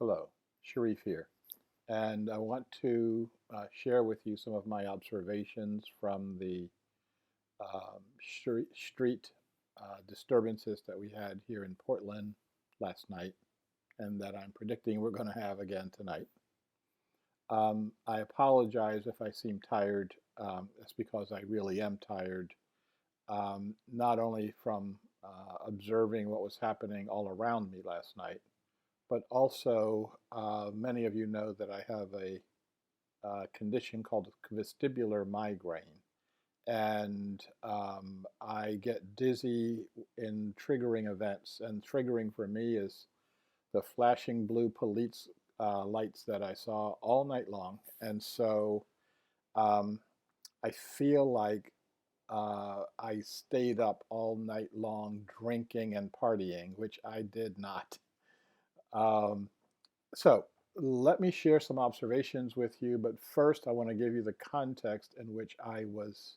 Hello, Sharif here, and I want to share with you some of my observations from the street disturbances that we had here in Portland last night, and that I'm predicting we're going to have again tonight. I apologize if I seem tired. That's because I really am tired, not only from observing what was happening all around me last night, but also many of you know that I have a condition called vestibular migraine. And I get dizzy in triggering events. And triggering for me is the flashing blue police lights that I saw all night long. And so um, I feel like I stayed up all night long drinking and partying, which I did not. Um, So let me share some observations with you, but first I want to give you the context in which I was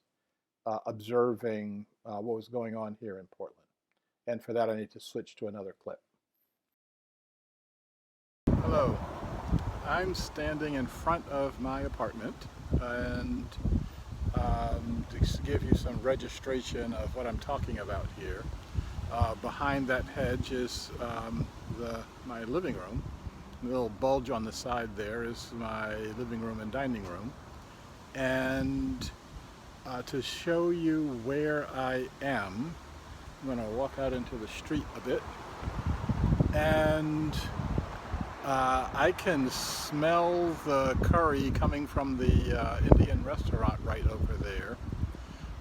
observing what was going on here in Portland. And for that I need to switch to another clip. Hello, I'm standing in front of my apartment, and to give you some registration of what I'm talking about here, behind that hedge is my living room. The little bulge on the side there is my living room and dining room. And to show you where I am, I'm going to walk out into the street a bit. And I can smell the curry coming from the Indian restaurant right over there.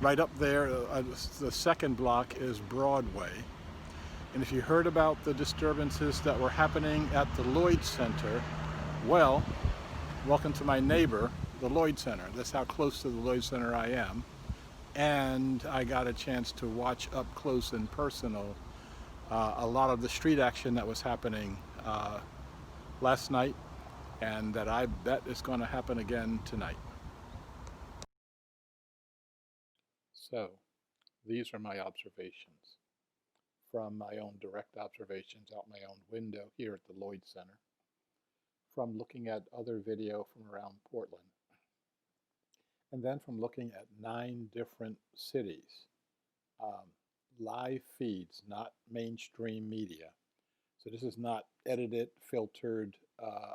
Right up there, the second block is Broadway. And if you heard about the disturbances that were happening at the Lloyd Center, well, welcome to my neighbor, the Lloyd Center. That's how close to the Lloyd Center I am. And I got a chance to watch up close and personal a lot of the street action that was happening last night, and that I bet is going to happen again tonight. So, these are my observations from my own direct observations out my own window here at the Lloyd Center, from looking at other video from around Portland, and then from looking at 9 different cities, um, live feeds, not mainstream media. So this is not edited, filtered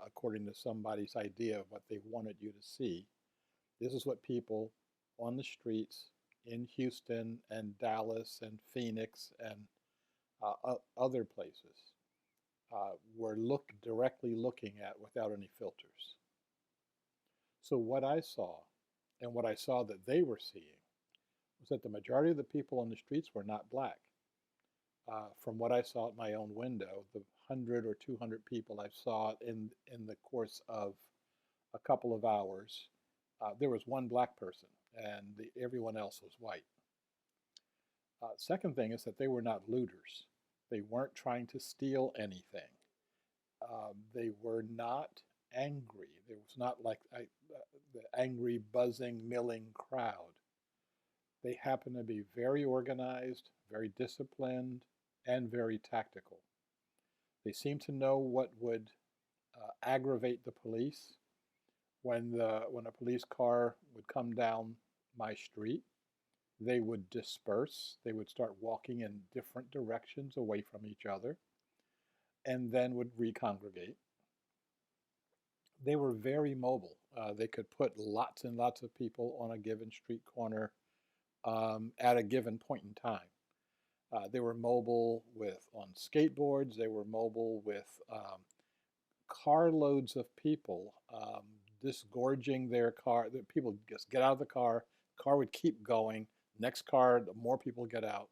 according to somebody's idea of what they wanted you to see. This is what people on the streets in Houston and Dallas and Phoenix and other places were directly looking at without any filters. So what I saw, and what I saw that they were seeing, was that the majority of the people on the streets were not black. From what I saw at my own window, the 100 or 200 people I saw in the course of a couple of hours, there was one black person, and everyone else was white. Second thing is that they were not looters. They weren't trying to steal anything. They were not angry. There was not like the angry, buzzing, milling crowd. They happened to be very organized, very disciplined, and very tactical. They seemed to know what would aggravate the police. When a police car would come down my street, they would disperse. They would start walking in different directions away from each other, and then would recongregate. They were very mobile. They could put lots and lots of people on a given street corner at a given point in time. They were mobile on skateboards. They were mobile with carloads of people disgorging their car. The people just get out of the car would keep going. Next car, more people get out.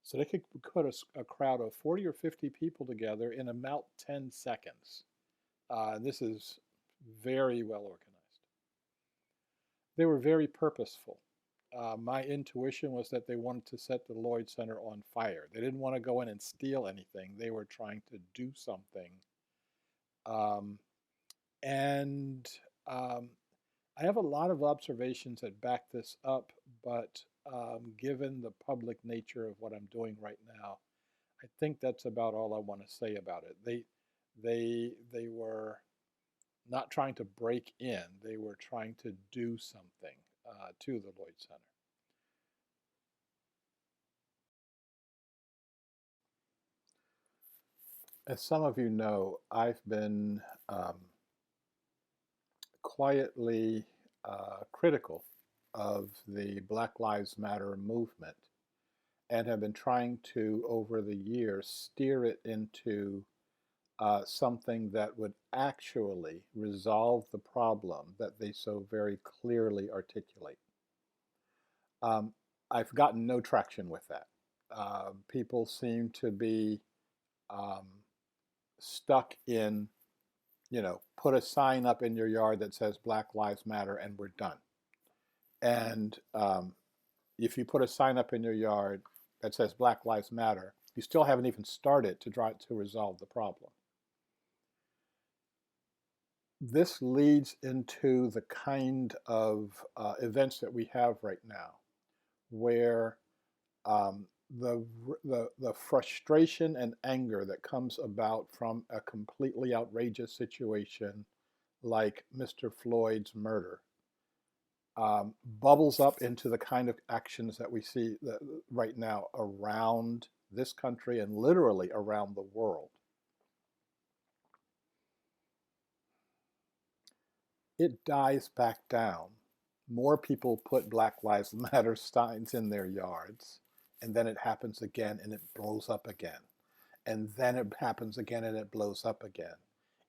So they could put a crowd of 40 or 50 people together in about 10 seconds. This is very well organized. They were very purposeful. My intuition was that they wanted to set the Lloyd Center on fire. They didn't want to go in and steal anything. They were trying to do something. And I have a lot of observations that back this up, but given the public nature of what I'm doing right now, I think that's about all I want to say about it. They were not trying to break in, they were trying to do something to the Lloyd Center. As some of you know, I've been quietly critical of the Black Lives Matter movement and have been trying to, over the years, steer it into something that would actually resolve the problem that they so very clearly articulate. I've gotten no traction with that. People seem to be um, stuck in, put a sign up in your yard that says Black Lives Matter and we're done. And if you put a sign up in your yard that says Black Lives Matter, you still haven't even started to try to resolve the problem. This leads into the kind of events that we have right now, where um, the frustration and anger that comes about from a completely outrageous situation like Mr. Floyd's murder bubbles up into the kind of actions that we see right now around this country and literally around the world. It dies back down. More people put Black Lives Matter signs in their yards, and then it happens again and it blows up again. And then it happens again and it blows up again.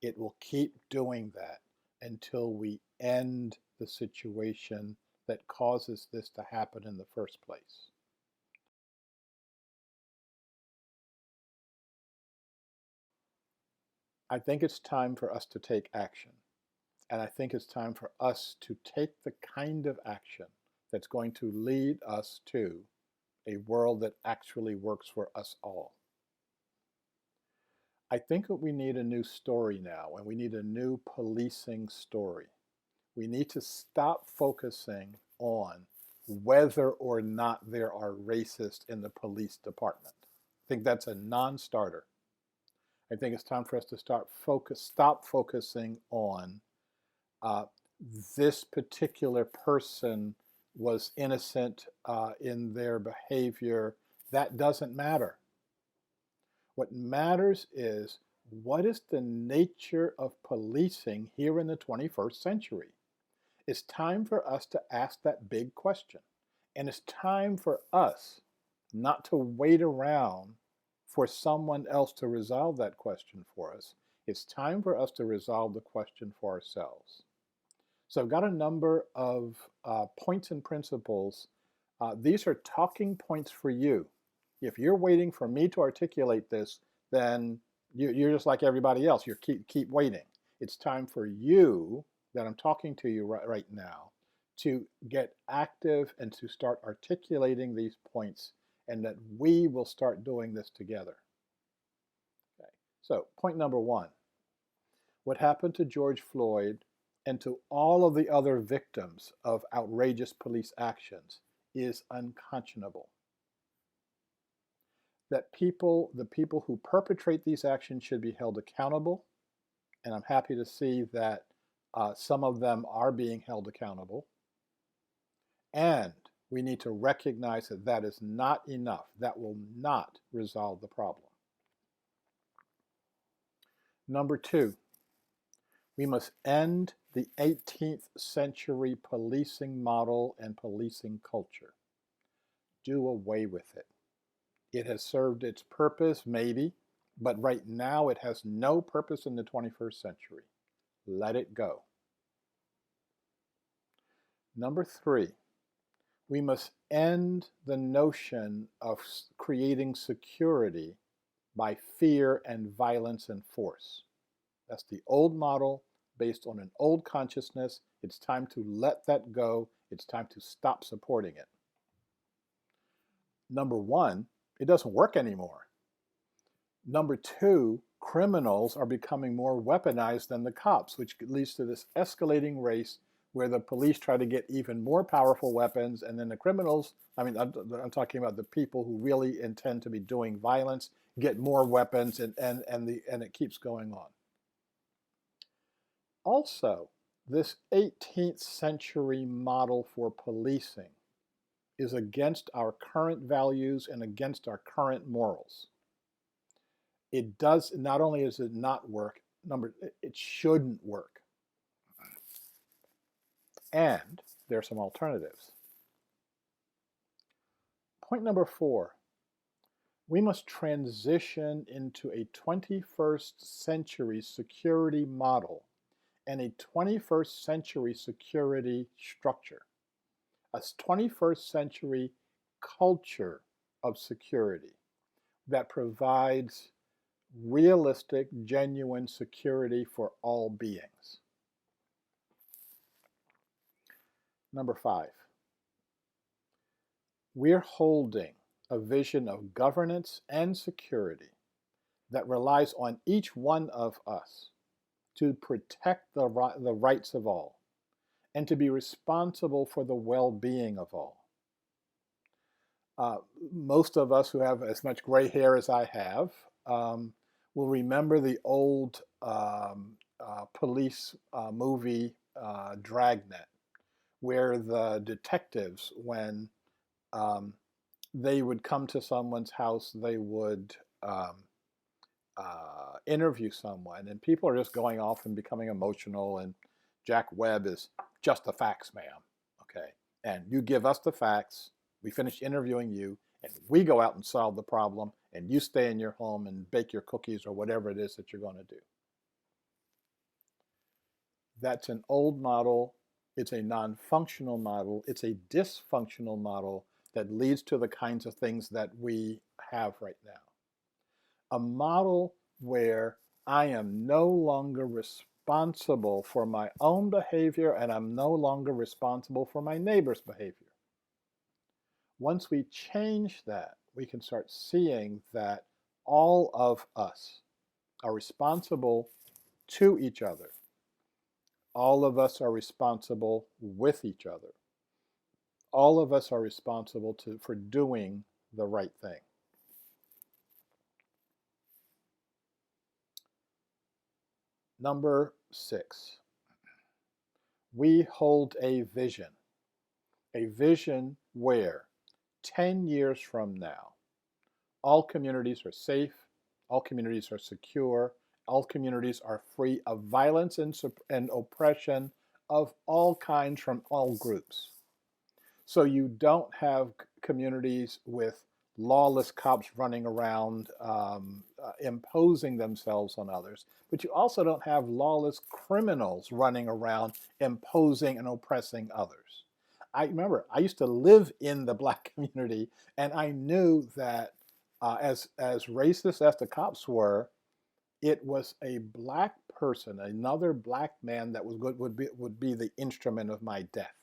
It will keep doing that until we end the situation that causes this to happen in the first place. I think it's time for us to take action. And I think it's time for us to take the kind of action that's going to lead us to a world that actually works for us all. I think that we need a new story now, and we need a new policing story. We need to stop focusing on whether or not there are racists in the police department. I think that's a non-starter. I think it's time for us to stop focusing on uh, this particular person was innocent in their behavior. That doesn't matter. What matters is, what is the nature of policing here in the 21st century? It's time for us to ask that big question. And it's time for us not to wait around for someone else to resolve that question for us. It's time for us to resolve the question for ourselves. So I've got a number of points and principles. These are talking points for you. If you're waiting for me to articulate this, then you're just like everybody else. You keep waiting. It's time for you, that I'm talking to you right now, to get active and to start articulating these points, and that we will start doing this together. Okay. So point number one, what happened to George Floyd and to all of the other victims of outrageous police actions is unconscionable. That the people who perpetrate these actions should be held accountable, and I'm happy to see that some of them are being held accountable. And we need to recognize that that is not enough. That will not resolve the problem. Number two, we must end the 18th century policing model and policing culture. Do away with it. It has served its purpose, maybe, but right now it has no purpose in the 21st century. Let it go. Number three, we must end the notion of creating security by fear and violence and force. That's the old model based on an old consciousness. It's time to let that go. It's time to stop supporting it. Number one, it doesn't work anymore. Number two, criminals are becoming more weaponized than the cops, which leads to this escalating race where the police try to get even more powerful weapons, and then the criminals, I'm talking about the people who really intend to be doing violence, get more weapons, and it keeps going on. Also, this 18th century model for policing is against our current values and against our current morals. It does, not only does it not work, it shouldn't work. And there are some alternatives. Point number 4, we must transition into a 21st century security model and a 21st century security structure, a 21st century culture of security that provides realistic, genuine security for all beings. Number 5, we're holding a vision of governance and security that relies on each one of us to protect the rights of all and to be responsible for the well-being of all. Most of us who have as much gray hair as I have will remember the old police movie Dragnet, where the detectives, when they would come to someone's house, they would interview someone, and people are just going off and becoming emotional, and Jack Webb is just the facts, ma'am. Okay, and you give us the facts, we finish interviewing you, and we go out and solve the problem, and you stay in your home and bake your cookies or whatever it is that you're going to do. That's an old model. It's a non-functional model. It's a dysfunctional model that leads to the kinds of things that we have right now. A model where I am no longer responsible for my own behavior and I'm no longer responsible for my neighbor's behavior. Once we change that, we can start seeing that all of us are responsible to each other. All of us are responsible with each other. All of us are responsible for doing the right thing. Number 6, we hold a vision where 10 years from now, all communities are safe, all communities are secure, all communities are free of violence and oppression of all kinds from all groups. So you don't have communities with lawless cops running around imposing themselves on others, but you also don't have lawless criminals running around imposing and oppressing others. I remember I used to live in the Black community, and I knew that as racist as the cops were, it was a Black person, another Black man that would be the instrument of my death.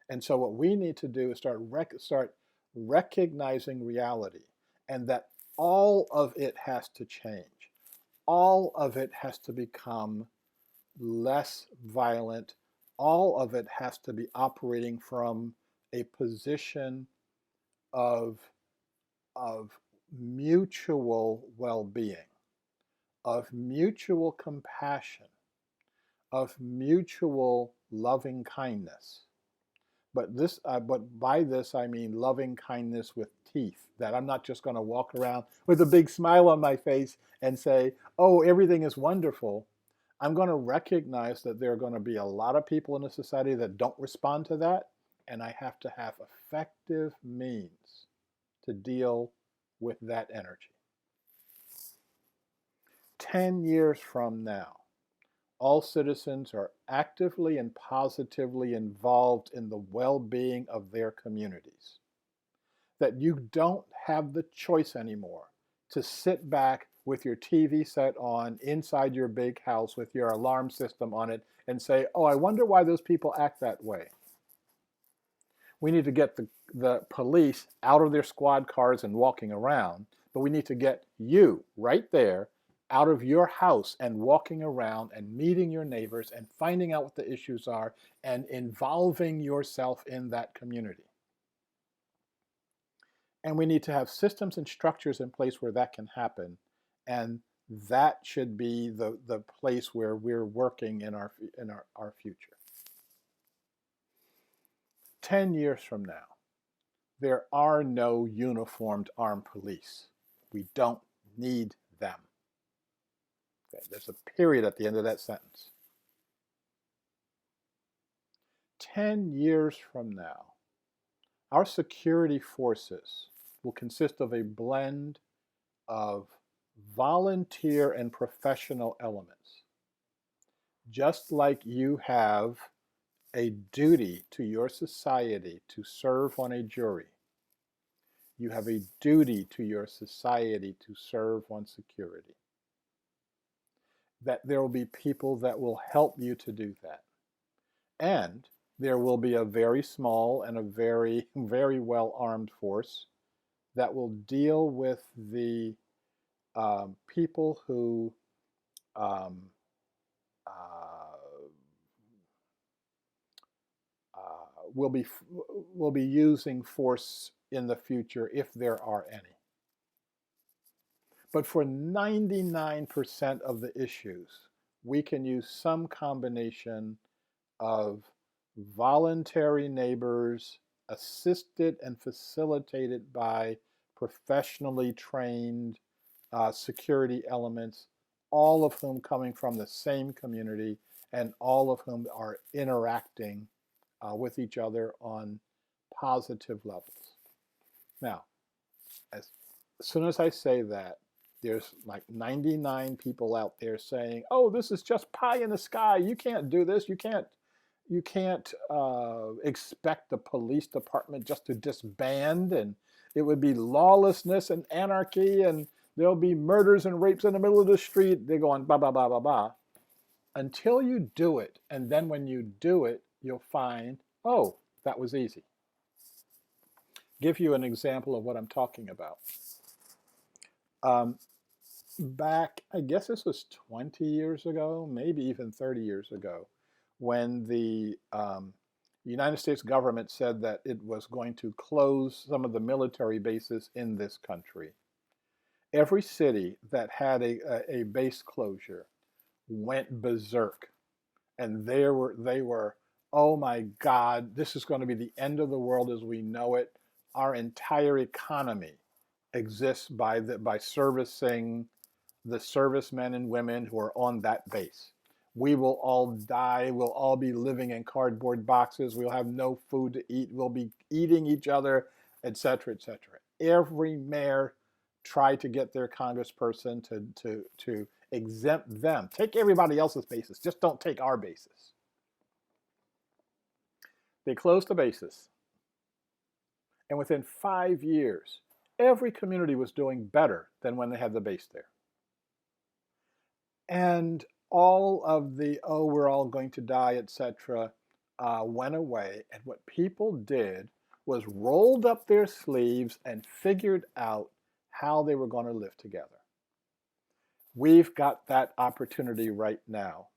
And so what we need to do is start recognizing reality, and that all of it has to change. All of it has to become less violent. All of it has to be operating from a position of mutual well-being, of mutual compassion, of mutual loving kindness. But by this I mean loving kindness with teeth, that I'm not just going to walk around with a big smile on my face and say, oh, everything is wonderful. I'm going to recognize that there are going to be a lot of people in a society that don't respond to that, and I have to have effective means to deal with that energy. 10 years from now, all citizens are actively and positively involved in the well-being of their communities. That you don't have the choice anymore to sit back with your TV set on inside your big house with your alarm system on it and say, oh, I wonder why those people act that way. We need to get the police out of their squad cars and walking around, but we need to get you right there out of your house and walking around and meeting your neighbors and finding out what the issues are and involving yourself in that community. And we need to have systems and structures in place where that can happen. And That should be the place where we're working in our future. 10 years from now, there are no uniformed armed police. We don't need them. Okay, there's a period at the end of that sentence. 10 years from now, our security forces will consist of a blend of volunteer and professional elements. Just like you have a duty to your society to serve on a jury, you have a duty to your society to serve on security. That there will be people that will help you to do that. And there will be a very small and a very, very well-armed force that will deal with the people who will be using force in the future if there are any. But for 99% of the issues, we can use some combination of voluntary neighbors assisted and facilitated by professionally trained security elements, all of whom coming from the same community and all of whom are interacting with each other on positive levels. Now, as soon as I say that, there's like 99 people out there saying, oh, this is just pie in the sky. You can't do this. You can't expect the police department just to disband, and it would be lawlessness and anarchy, and there'll be murders and rapes in the middle of the street. They're going blah, blah, blah, blah, blah. Until you do it, and then when you do it, you'll find, oh, that was easy. Give you an example of what I'm talking about. Back, I guess this was 20 years ago, maybe even 30 years ago, when the United States government said that it was going to close some of the military bases in this country. Every city that had a base closure went berserk. And they were, oh my God, this is going to be the end of the world as we know it. Our entire economy exists by servicing the servicemen and women who are on that base. We will all die. We'll all be living in cardboard boxes. We'll have no food to eat. We'll be eating each other, etc., etc. Every mayor tried to get their congressperson to exempt them. Take everybody else's bases. Just don't take our bases. They closed the bases. And within 5 years, every community was doing better than when they had the base there. And all of the, oh, we're all going to die, etc., went away. And what people did was rolled up their sleeves and figured out how they were going to live together. We've got that opportunity right now.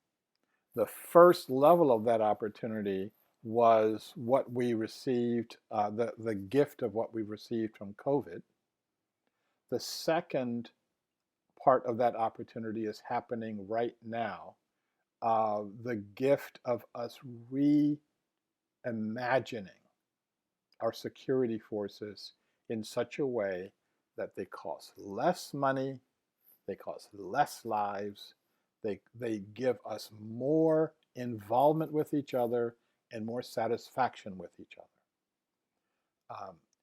The first level of that opportunity was what we received, the gift of what we received from COVID. The second part of that opportunity is happening right now. The gift of us reimagining our security forces in such a way that they cost less money, they cost less lives, they give us more involvement with each other and more satisfaction with each other.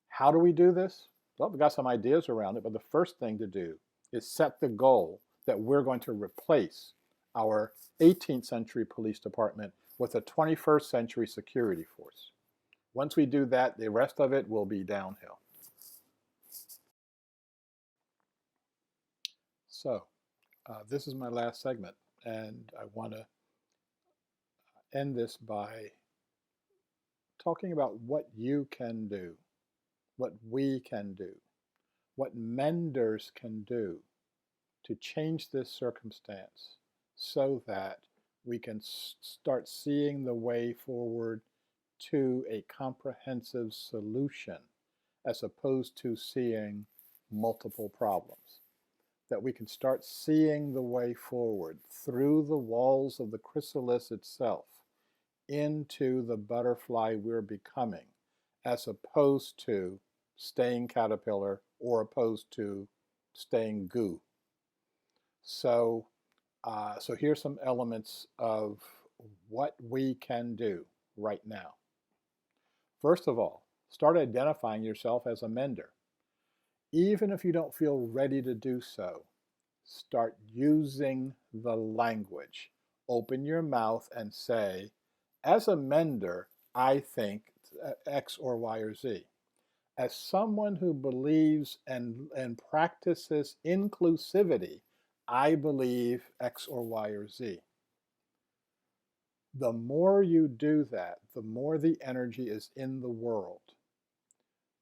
How do we do this? Well, we've got some ideas around it, but the first thing to do is set the goal that we're going to replace our 18th century police department with a 21st century security force. Once we do that, the rest of it will be downhill. So, this is my last segment, and I want to end this by talking about what you can do, what we can do, what Menders can do to change this circumstance so that we can start seeing the way forward to a comprehensive solution as opposed to seeing multiple problems. that we can start seeing the way forward through the walls of the chrysalis itself into the butterfly we're becoming, as opposed to staying caterpillar or opposed to staying goo. So, so here's some elements of what we can do right now. First of all, start identifying yourself as a mender. Even if you don't feel ready to do so, start using the language. Open your mouth and say, as a mender, I think X or Y or Z. As someone who believes and practices inclusivity, I believe X or Y or Z. The more you do that, the more the energy is in the world.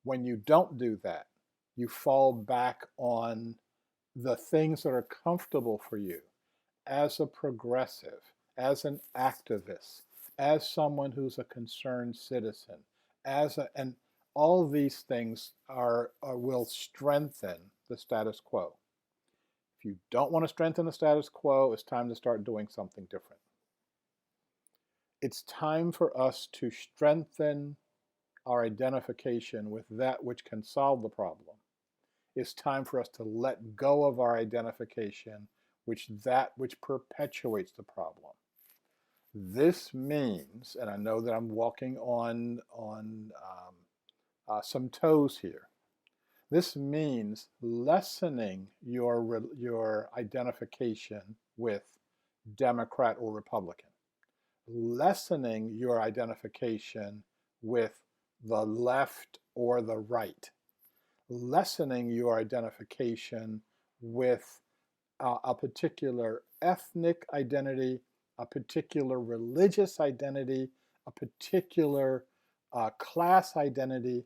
When you don't do that, you fall back on the things that are comfortable for you as a progressive, as an activist, as someone who's a concerned citizen, and all of these things will strengthen the status quo. If you don't want to strengthen the status quo, it's time to start doing something different. It's time for us to strengthen our identification with that which can solve the problem. It's time for us to let go of our identification with that which perpetuates the problem. This means, and I know that I'm walking on some toes here, this means lessening your identification with Democrat or Republican, lessening your identification with the left or the right, lessening your identification with a particular ethnic identity, a particular religious identity, a particular class identity.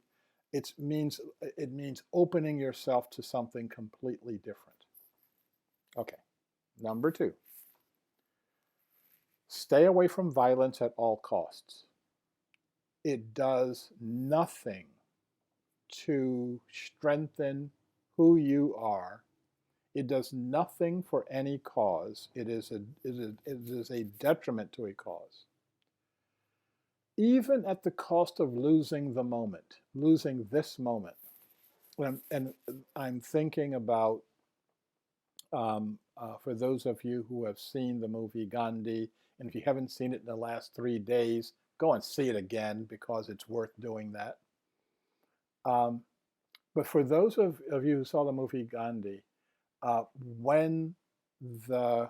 It means opening yourself to something completely different. Okay, number 2. Stay away from violence at all costs. It does nothing to strengthen who you are. It does nothing for any cause. It is a detriment to a cause. Even at the cost of losing the moment, losing this moment. And I'm thinking about, for those of you who have seen the movie Gandhi, and if you haven't seen it in the last 3 days, go and see it again because it's worth doing that. But for those of you who saw the movie Gandhi, when the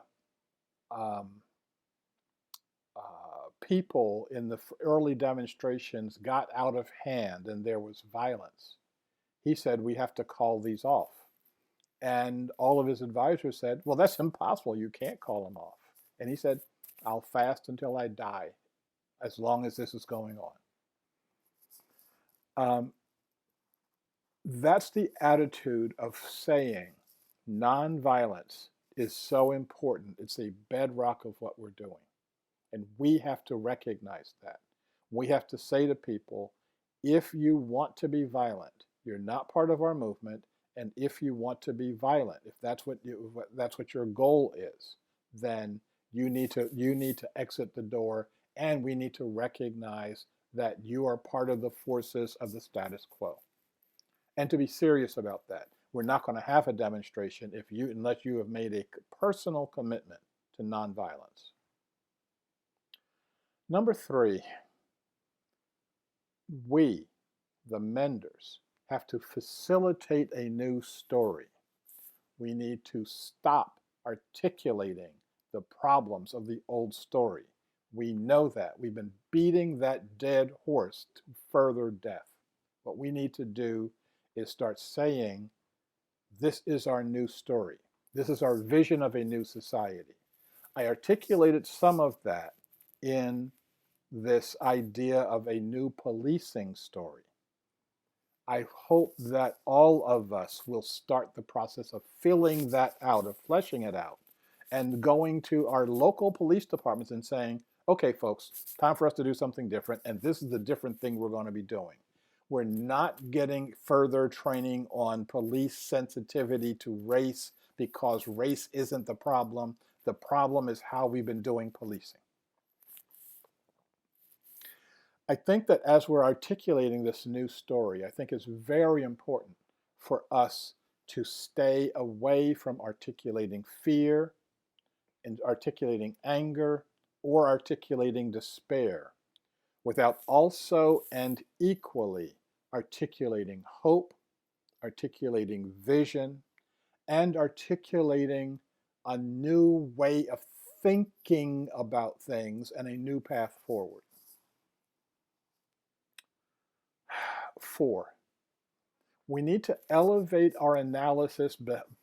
people in the early demonstrations got out of hand and there was violence, he said, we have to call these off. And all of his advisors said, well, that's impossible. You can't call them off. And he said, I'll fast until I die, as long as this is going on. That's the attitude of saying nonviolence is so important. It's a bedrock of what we're doing. And we have to recognize that. We have to say to people, if you want to be violent, you're not part of our movement. And if you want to be violent, if that's what your goal is, then you need to exit the door, and we need to recognize that you are part of the forces of the status quo. And to be serious about that, we're not going to have a demonstration unless you have made a personal commitment to nonviolence. Number 3, we, the menders, have to facilitate a new story. We need to stop articulating the problems of the old story. We know that. We've been beating that dead horse to further death. What we need to do is start saying, this is our new story. This is our vision of a new society. I articulated some of that in this idea of a new policing story. I hope that all of us will start the process of filling that out, of fleshing it out, and going to our local police departments and saying, okay, folks, time for us to do something different, and this is the different thing we're going to be doing. We're not getting further training on police sensitivity to race because race isn't the problem. The problem is how we've been doing policing. I think that as we're articulating this new story, I think it's very important for us to stay away from articulating fear and articulating anger or articulating despair without also and equally articulating hope, articulating vision, and articulating a new way of thinking about things and a new path forward. 4, we need to elevate our analysis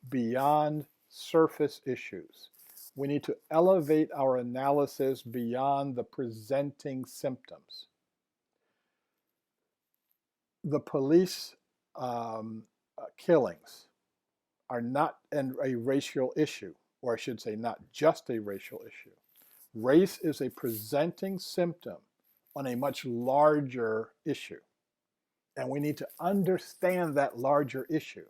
beyond surface issues. We need to elevate our analysis beyond the presenting symptoms. The police killings are not a racial issue, or I should say not just a racial issue. Race is a presenting symptom on a much larger issue. And we need to understand that larger issue.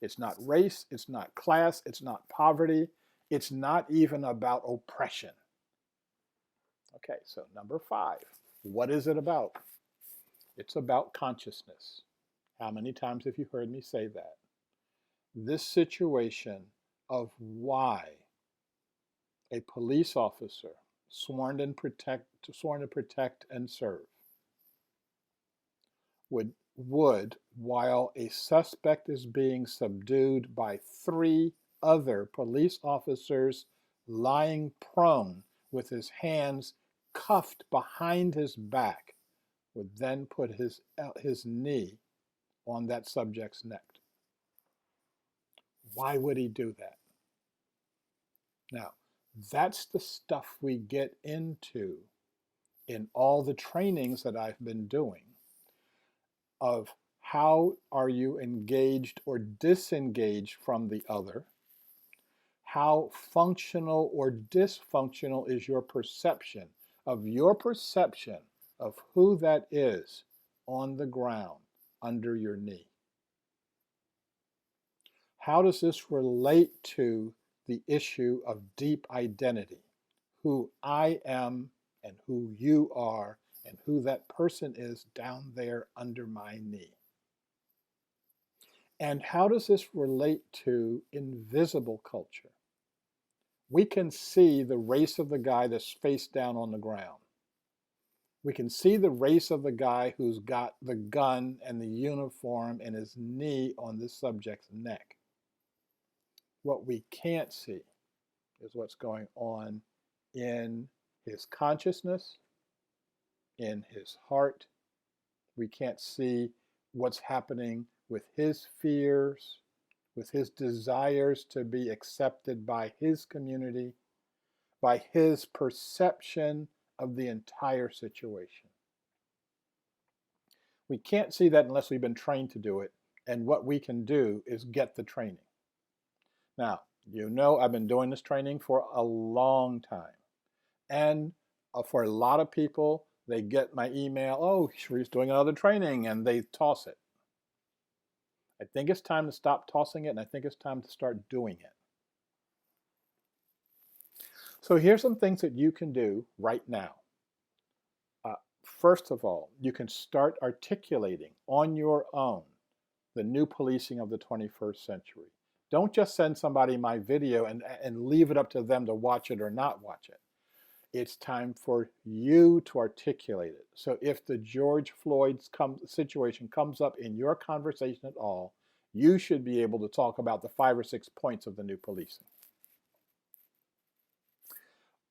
It's not race, it's not class, it's not poverty, it's not even about oppression. Okay, so number 5, what is it about? It's about consciousness. How many times have you heard me say that? This situation of why a police officer sworn to protect and serve would, while a suspect is being subdued by 3 other police officers lying prone with his hands cuffed behind his back, would then put his knee on that subject's neck. Why would he do that? Now, that's the stuff we get into in all the trainings that I've been doing of how are you engaged or disengaged from the other, how functional or dysfunctional is your perception of who that is on the ground under your knee. How does this relate to the issue of deep identity, who I am and who you are and who that person is down there under my knee? And how does this relate to invisible culture? We can see the race of the guy that's face down on the ground. We can see the race of the guy who's got the gun and the uniform and his knee on this subject's neck. What we can't see is what's going on in his consciousness, in his heart. We can't see what's happening with his fears, with his desires to be accepted by his community, by his perception of the entire situation. We can't see that unless we've been trained to do it, and what we can do is get the training. Now, you know I've been doing this training for a long time, and for a lot of people, they get my email, oh, Sharif's doing another training, and they toss it. I think it's time to stop tossing it, and I think it's time to start doing it. So here's some things that you can do right now. First of all, you can start articulating on your own the new policing of the 21st century. Don't just send somebody my video and leave it up to them to watch it or not watch it. It's time for you to articulate it. So if the George Floyd situation comes up in your conversation at all, you should be able to talk about the 5 or 6 points of the new policing.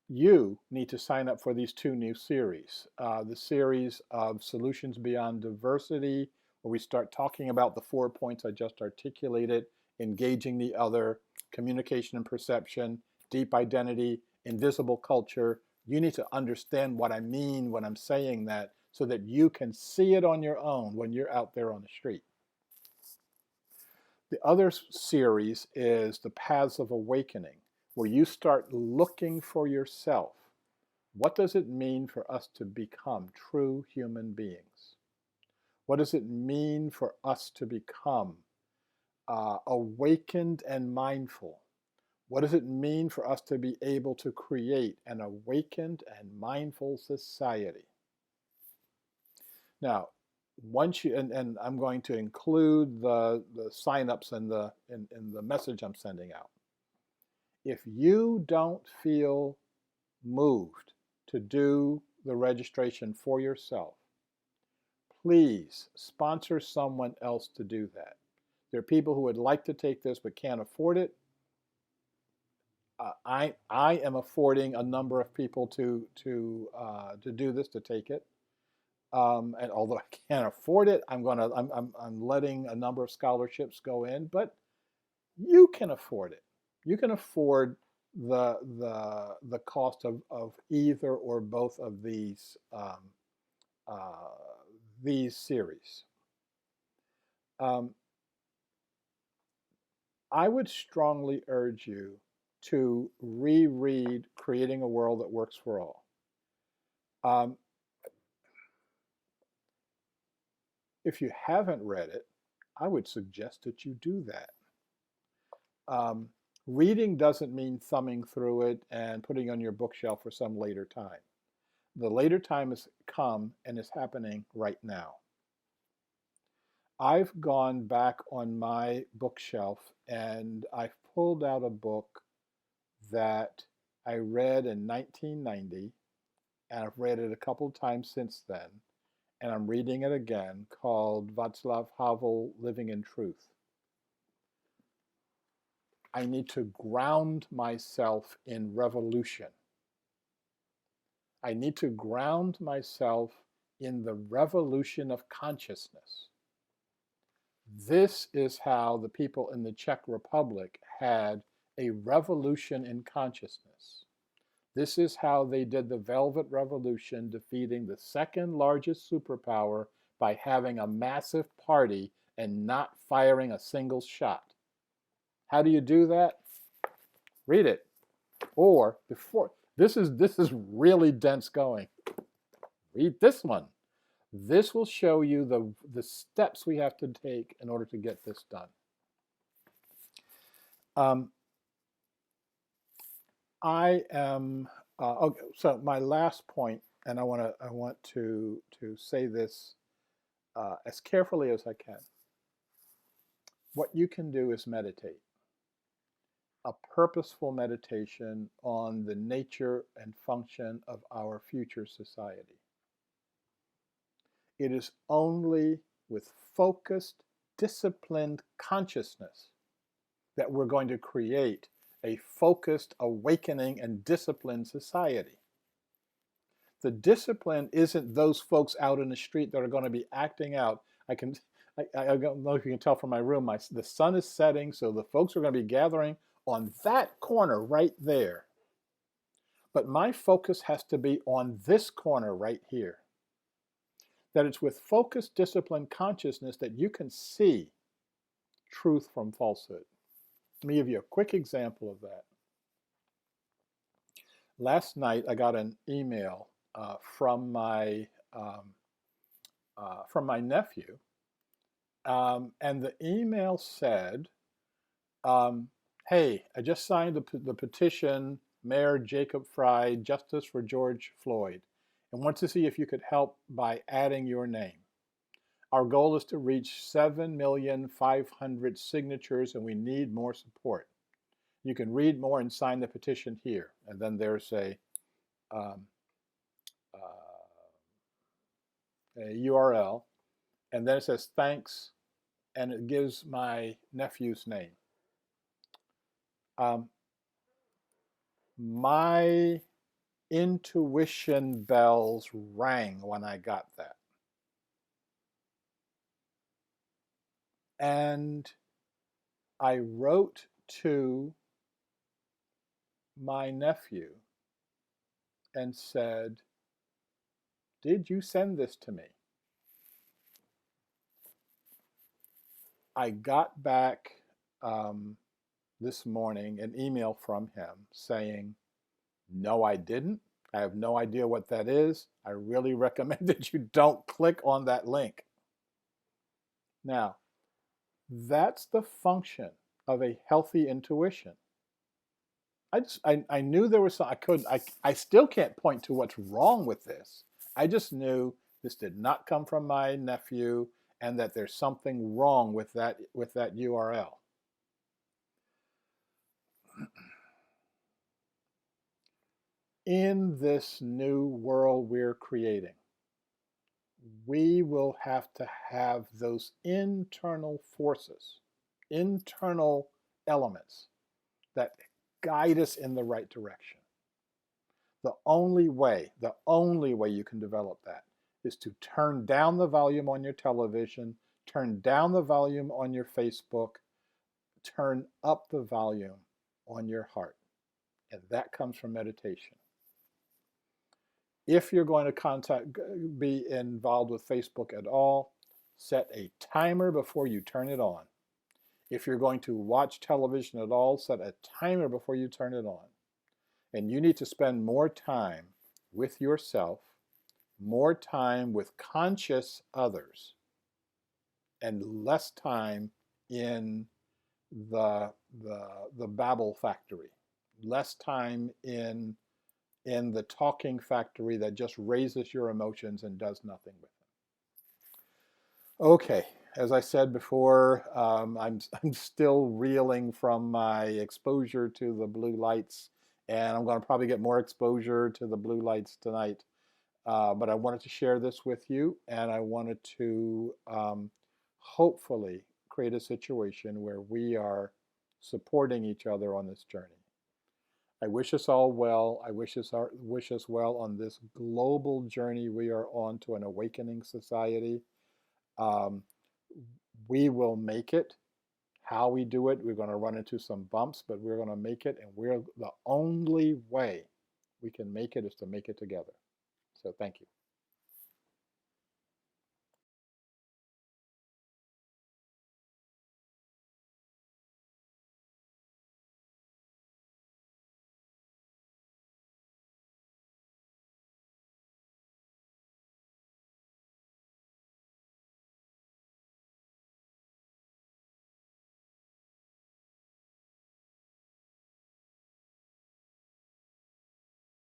You need to sign up for these 2 new series. The series of Solutions Beyond Diversity, where we start talking about the 4 points I just articulated: engaging the other, communication and perception, deep identity, invisible culture. You need to understand what I mean when I'm saying that so that you can see it on your own when you're out there on the street. The other series is The Paths of Awakening, where you start looking for yourself. What does it mean for us to become true human beings? What does it mean for us to become awakened and mindful. What does it mean for us to be able to create an awakened and mindful society? Now, once you, and I'm going to include the signups in the message I'm sending out. If you don't feel moved to do the registration for yourself, please sponsor someone else to do that. There are people who would like to take this but can't afford it. I am affording a number of people to do this, to take it. And although I can't afford it, I'm letting a number of scholarships go in. But you can afford it. You can afford the cost of either or both of these series. I would strongly urge you to reread Creating a World That Works for All. If you haven't read it, I would suggest that you do that. Reading doesn't mean thumbing through it and putting it on your bookshelf for some later time. The later time has come and is happening right now. I've gone back on my bookshelf and I've pulled out a book that I read in 1990, and I've read it a couple times since then, and I'm reading it again, called Václav Havel, Living in Truth. I need to ground myself in revolution. I need to ground myself in the revolution of consciousness. This is how the people in the Czech Republic had a revolution in consciousness. This is how they did the Velvet Revolution, defeating the second largest superpower by having a massive party and not firing a single shot. How do you do that? Read it. Or before, this is really dense going. Read this one. This will show you the steps we have to take in order to get this done. I am okay, so my last point, and I want to say this as carefully as I can. What you can do is meditate. A purposeful meditation on the nature and function of our future society. It is only with focused, disciplined consciousness that we're going to create a focused, awakening, and disciplined society. The discipline isn't those folks out in the street that are going to be acting out. I don't know if you can tell from my room, the sun is setting, so the folks are going to be gathering on that corner right there. But my focus has to be on this corner right here. That it's with focused, disciplined consciousness that you can see truth from falsehood. Let me give you a quick example of that. Last night, I got an email from my nephew, and the email said, "Hey, I just signed the petition, Mayor Jacob Fry, Justice for George Floyd, and want to see if you could help by adding your name. Our goal is to reach 7,500,000 signatures, and we need more support. You can read more and sign the petition here." And then there's a URL, and then it says thanks, and it gives my nephew's name. My intuition bells rang when I got that. And I wrote to my nephew and said, "Did you send this to me?" I got back this morning an email from him saying, "No, I didn't. I have no idea what that is. I really recommend that you don't click on that link." Now, That's the function of a healthy intuition. I knew there was some, I still can't point to what's wrong with this. I just knew this did not come from my nephew and that there's something wrong with that URL. In this new world we're creating, we will have to have those internal forces, internal elements that guide us in the right direction. The only way you can develop that is to turn down the volume on your television, turn down the volume on your Facebook, turn up the volume on your heart. And that comes from meditation. If you're going to be involved with Facebook at all, set a timer before you turn it on. If you're going to watch television at all, set a timer before you turn it on. And you need to spend more time with yourself, more time with conscious others, and less time in the babble factory, less time in the talking factory that just raises your emotions and does nothing with them. Okay, as I said before, I'm still reeling from my exposure to the blue lights, and I'm going to probably get more exposure to the blue lights tonight. But I wanted to share this with you, and I wanted to hopefully create a situation where we are supporting each other on this journey. I wish us all well. I wish us well on this global journey we are on to an awakening society. We will make it. How we do it, we're going to run into some bumps, but we're going to make it, and the only way we can make it is to make it together. So thank you.